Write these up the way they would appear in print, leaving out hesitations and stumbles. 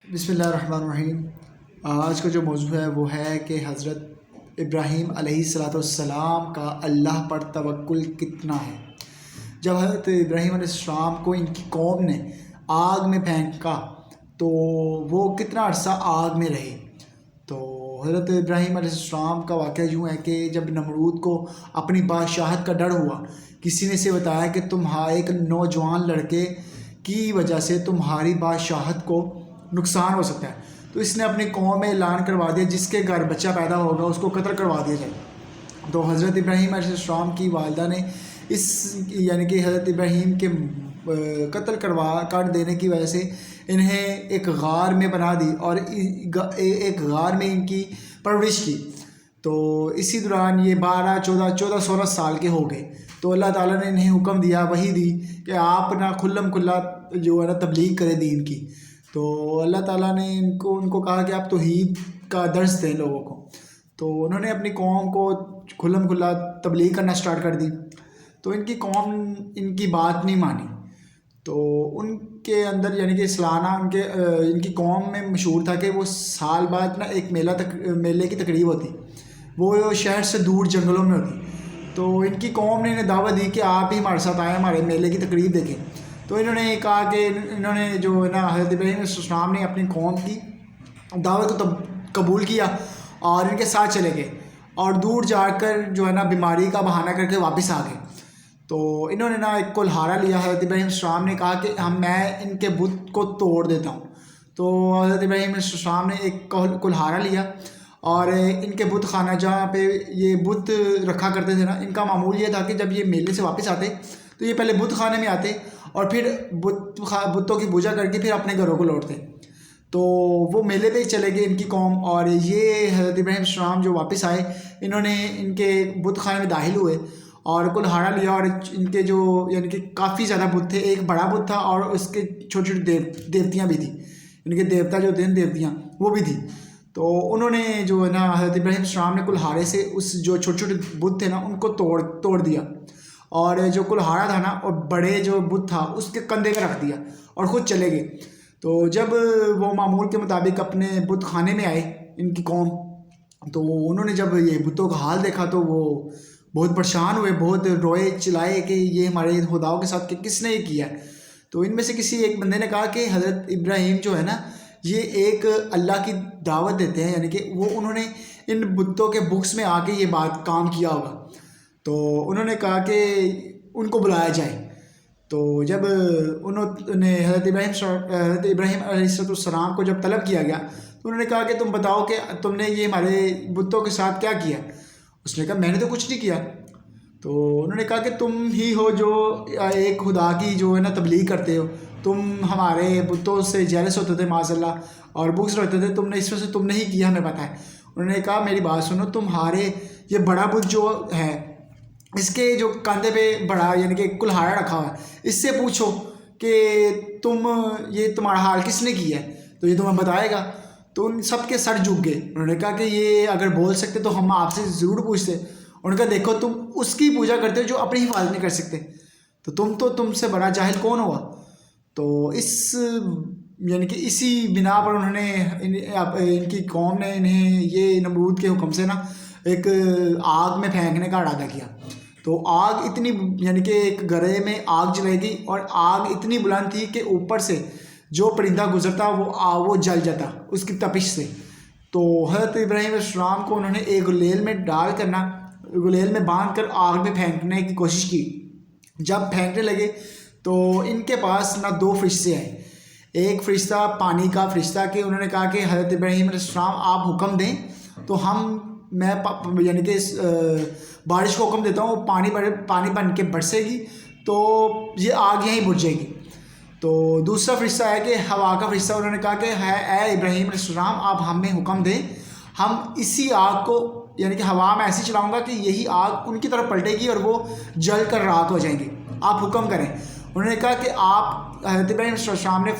بسم اللہ الرحمن الرحیم۔ آج کا جو موضوع ہے وہ ہے کہ حضرت ابراہیم علیہ السلام کا اللہ پر توکل کتنا ہے۔ جب حضرت ابراہیم علیہ السلام کو ان کی قوم نے آگ میں پھینکا تو وہ کتنا عرصہ آگ میں رہے۔ تو حضرت ابراہیم علیہ السلام کا واقعہ یوں ہے کہ جب نمرود کو اپنی بادشاہت کا ڈر ہوا، کسی نے اسے بتایا کہ ایک نوجوان لڑکے کی وجہ سے تمہاری بادشاہت کو نقصان ہو سکتا ہے، تو اس نے اپنی قوم میں اعلان کروا دیا جس کے گھر بچہ پیدا ہوگا اس کو قتل کروا دیا جائے۔ تو حضرت ابراہیم علیہ السلام کی والدہ نے کہ حضرت ابراہیم کے قتل کر دینے کی وجہ سے انہیں ایک غار میں بنا دی اور ایک غار میں ان کی پرورش کی۔ تو اسی دوران یہ 16 سال کے ہو گئے تو اللہ تعالیٰ نے انہیں حکم دیا، وحی دی کہ آپ نہ کھلم کھلا جو ہے نا تبلیغ کرے دین کی۔ تو اللہ تعالیٰ نے ان کو کہا کہ آپ توحید کا درس دیں لوگوں کو۔ تو انہوں نے اپنی قوم کو کھلم کھلا تبلیغ کرنا سٹارٹ کر دی، تو ان کی قوم ان کی بات نہیں مانی۔ تو ان کے اندر کہ سالانہ ان کی قوم میں مشہور تھا کہ وہ سال بعد ایک میلے کی تقریب ہوتی، وہ شہر سے دور جنگلوں میں ہوتی۔ تو ان کی قوم نے انہیں دعوت دی کہ آپ ہی ہمارے ساتھ آئیں، ہمارے میلے کی تقریب دیکھیں۔ تو انہوں نے کہا کہ انہوں نے جو ہے نا حضرت ابراہیم علیہ السلام نے اپنی قوم کی دعوت کو قبول کیا اور ان کے ساتھ چلے گئے اور دور جا کر جو ہے نا بیماری کا بہانہ کر کے واپس آ گئے۔ تو انہوں نے ایک کلہارا لیا، حضرت ابراہیم علیہ السلام نے کہا کہ میں ان کے بت کو توڑ دیتا ہوں۔ تو حضرت ابراہیم علیہ السلام نے ایک کلہارا لیا اور ان کے بت خانہ جہاں پہ یہ بت رکھا کرتے تھے نا، ان کا معمول یہ تھا کہ جب یہ میلے سے واپس آتے تو یہ پہلے بت خانے میں آتے اور پھر بتوں کی پوجا کر کے پھر اپنے گھروں کو لوٹتے۔ تو وہ میلے پہ ہی چلے گئے ان کی قوم، اور یہ حضرت ابراہیم علیہ السلام جو واپس آئے انہوں نے ان کے بت خانے میں داخل ہوئے اور کلہارا لیا، اور ان کے جو کہ کافی زیادہ بت تھے، ایک بڑا بت تھا اور اس کے چھوٹی چھوٹی دیوتیاں بھی تھیں، ان کے دیوتا جو تھے دیوتیاں وہ بھی تھیں۔ تو انہوں نے جو ہے نا حضرت ابراہیم علیہ السلام نے کلہارے سے اس جو چھوٹے چھوٹے بت تھے نا ان کو توڑ دیا، اور جو کلہارا تھا نا اور بڑے جو بت تھا اس کے کندھے پہ رکھ دیا اور خود چلے گئے۔ تو جب وہ معمول کے مطابق اپنے بت خانے میں آئے ان کی قوم، تو انہوں نے جب یہ بتوں کا حال دیکھا تو وہ بہت پریشان ہوئے، بہت روئے چلائے کہ یہ ہمارے خداؤں کے ساتھ کس نے یہ کیا۔ تو ان میں سے کسی ایک بندے نے کہا کہ حضرت ابراہیم جو ہے نا یہ ایک اللہ کی دعوت دیتے ہیں، کہ وہ انہوں نے ان بتوں کے بکس میں آ کے یہ بات کام کیا ہوگا۔ تو انہوں نے کہا کہ ان کو بلایا جائے۔ تو جب انہوں نے حضرت ابراہیم علیہ السلام کو جب طلب کیا گیا تو انہوں نے کہا کہ تم بتاؤ کہ تم نے یہ ہمارے بتوں کے ساتھ کیا کیا۔ اس نے کہا میں نے تو کچھ نہیں کیا۔ تو انہوں نے کہا کہ تم ہی ہو جو ایک خدا کی جو ہے نا تبلیغ کرتے ہو، تم ہمارے بتوں سے جیلس ہوتے تھے معاذ اللہ اور بغض رکھتے تھے، تم نے اس میں سے تم نے ہی کیا، ہمیں پتہ ہے۔ انہوں نے کہا میری بات سنو، تمہارے یہ بڑا بت جو ہے اس کے جو کاندھے پہ بڑا کہ کلہارا رکھا ہوا ہے، اس سے پوچھو کہ یہ تمہارا حال کس نے کیا ہے تو یہ تمہیں بتائے گا۔ تو ان سب کے سر جھک گئے۔ انہوں نے کہا کہ یہ اگر بول سکتے تو ہم آپ سے ضرور پوچھتے۔ انہوں نے کہا دیکھو تم اس کی پوجا کرتے ہو جو اپنی حفاظت نہیں کر سکتے، تو تم سے بڑا جاہل کون ہوا۔ تو اسی بنا پر انہوں نے ان کی قوم نے انہیں یہ نمرود کے حکم سے نا ایک آگ میں پھینکنے کا ارادہ کیا۔ تو آگ اتنی کہ ایک گڑھے میں آگ جلائے گی اور آگ اتنی بلند تھی کہ اوپر سے جو پرندہ گزرتا وہ جل جاتا اس کی تپش سے۔ تو حضرت ابراہیم علیہ السلام کو انہوں نے ایک گلیل میں باندھ کر آگ میں پھینکنے کی کوشش کی۔ جب پھینکنے لگے تو ان کے پاس نہ 2 فرشتے آئے، ایک فرشتہ پانی کا فرشتہ کہ انہوں نے کہا کہ حضرت ابراہیم علیہ السلام آپ حکم دیں تو میں کہ بارش کو حکم دیتا ہوں، پانی بن کے برسے گی تو یہ آگ یہیں بجھ جائے گی۔ تو دوسرا فرشتہ ہے کہ ہوا کا فرشتہ، انہوں نے کہا کہ اے ابراہیم علیہ السلام آپ ہمیں حکم دیں، ہم اسی آگ کو کہ ہوا میں ایسی چلاؤں گا کہ یہی آگ ان کی طرف پلٹے گی اور وہ جل کر راکھ ہو جائیں گی، آپ حکم کریں۔ انہوں نے کہا کہ حضرت ابراہیم علیہ السلام نے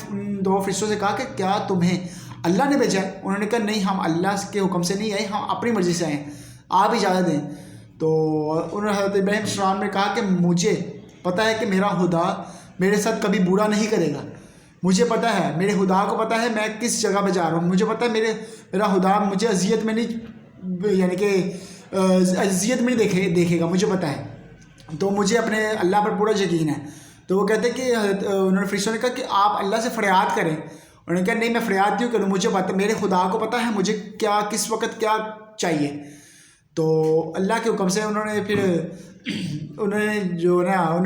2 فرشتوں سے کہا کہ کیا تمہیں اللہ نے بھیجا ہے؟ انہوں نے کہا نہیں، ہم اللہ کے حکم سے نہیں آئے، ہم اپنی مرضی سے آئے، آپ اجازت دیں۔ تو انہوں نے حضرت ابراہیم السلام نے کہا کہ مجھے پتہ ہے کہ میرا خدا میرے ساتھ کبھی برا نہیں کرے گا، مجھے پتہ ہے، میرے خدا کو پتہ ہے میں کس جگہ پہ جا رہا ہوں، مجھے پتہ ہے میرا خدا مجھے اذیت میں نہیں، یعنی کہ اذیت میں نہیں دیکھے گا، مجھے پتہ ہے. تو مجھے اپنے اللہ پر پورا یقین ہے. تو وہ کہتے ہیں کہ انہوں نے فرشتوں نے کہا کہ آپ اللہ سے فریاد کریں. انہوں نے کہا نہیں، میں فریاد کیوں کروں، مجھے پتہ، میرے خدا کو پتہ ہے مجھے کیا کس وقت کیا چاہیے. تو اللہ کے حکم سے انہوں نے جو نا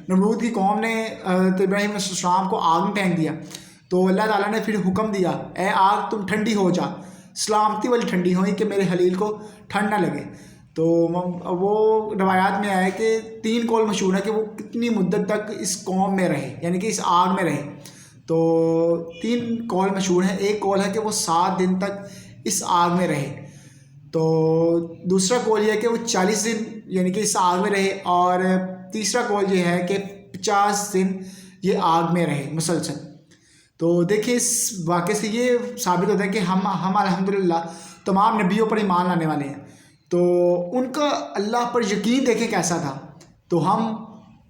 نمرود کی قوم نے حضرت ابراہیم علیہ السلام کو آگ میں پھینک دیا. تو اللہ تعالیٰ نے پھر حکم دیا، اے آگ تم ٹھنڈی ہو جا، سلامتی والی ٹھنڈی ہوئی کہ میرے خلیل کو ٹھنڈ نہ لگے. تو وہ روایات میں آیا کہ 3 قول مشہور ہے کہ وہ کتنی مدت تک اس قوم میں رہے، یعنی کہ اس آگ میں رہے. تو 3 قول مشہور ہیں. ایک قول ہے کہ وہ 7 دن تک اس آگ میں رہے. تو دوسرا قول یہ ہے کہ وہ 40 دن یعنی کہ اس آگ میں رہے. اور تیسرا قول یہ ہے کہ 50 دن یہ آگ میں رہے مسلسل. تو دیکھیں اس واقعے سے یہ ثابت ہوتا ہے کہ ہم الحمدللہ تمام نبیوں پر ایمان لانے والے ہیں. تو ان کا اللہ پر یقین دیکھیں کیسا تھا. تو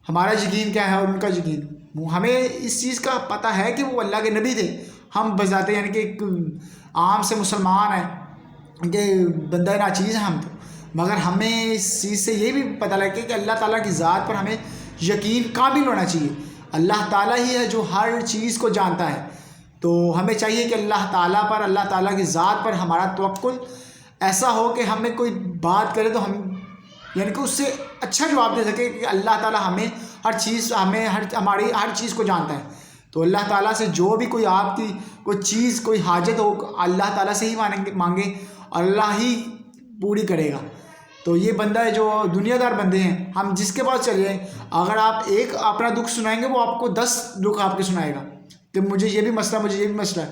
ہمارا یقین کیا ہے اور ان کا یقین، ہمیں اس چیز کا پتہ ہے کہ وہ اللہ کے نبی تھے. ہم بذات یعنی کہ ایک عام سے مسلمان ہیں کہ بندہ ناچیز ہیں ہم تو، مگر ہمیں اس چیز سے یہ بھی پتہ لگے کہ اللہ تعالیٰ کی ذات پر ہمیں یقین کامل ہونا چاہیے. اللہ تعالیٰ ہی ہے جو ہر چیز کو جانتا ہے. تو ہمیں چاہیے کہ اللہ تعالیٰ پر، اللہ تعالیٰ کی ذات پر ہمارا توکل ایسا ہو کہ ہمیں کوئی بات کرے تو ہم یعنی کہ اس سے اچھا جواب دے سکے کہ اللہ تعالیٰ ہمیں ہماری ہر چیز کو جانتا ہے. تو اللہ تعالیٰ سے جو بھی کوئی آپ کی کوئی چیز کوئی حاجت ہو، اللہ تعالیٰ سے ہی مانگے اور اللہ ہی پوری کرے گا. تو یہ بندہ ہے جو دنیا دار بندے ہیں، ہم جس کے پاس چلے جائیں، اگر آپ ایک اپنا دکھ سنائیں گے وہ آپ کو 10 دکھ آپ کے سنائے گا کہ مجھے یہ بھی مسئلہ ہے.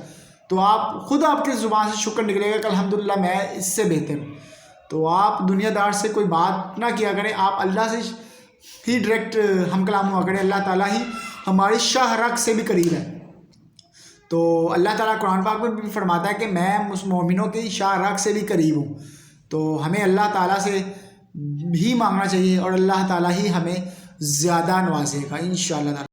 تو آپ کی زبان سے شکر نکلے گا کہ الحمدللہ میں اس سے بہتر ہوں. تو آپ دنیا دار سے کوئی بات نہ کیا کریں، آپ اللہ سے ہی ڈائریکٹ ہم کلام ہوا کریں. اللہ تعالیٰ ہی ہماری شاہ رگ سے بھی قریب ہے. تو اللہ تعالیٰ قرآن پاک میں بھی فرماتا ہے کہ میں مومنوں کی شاہ رگ سے بھی قریب ہوں. تو ہمیں اللہ تعالیٰ سے ہی مانگنا چاہیے اور اللہ تعالیٰ ہی ہمیں زیادہ نوازے گا انشاءاللہ تعالیٰ.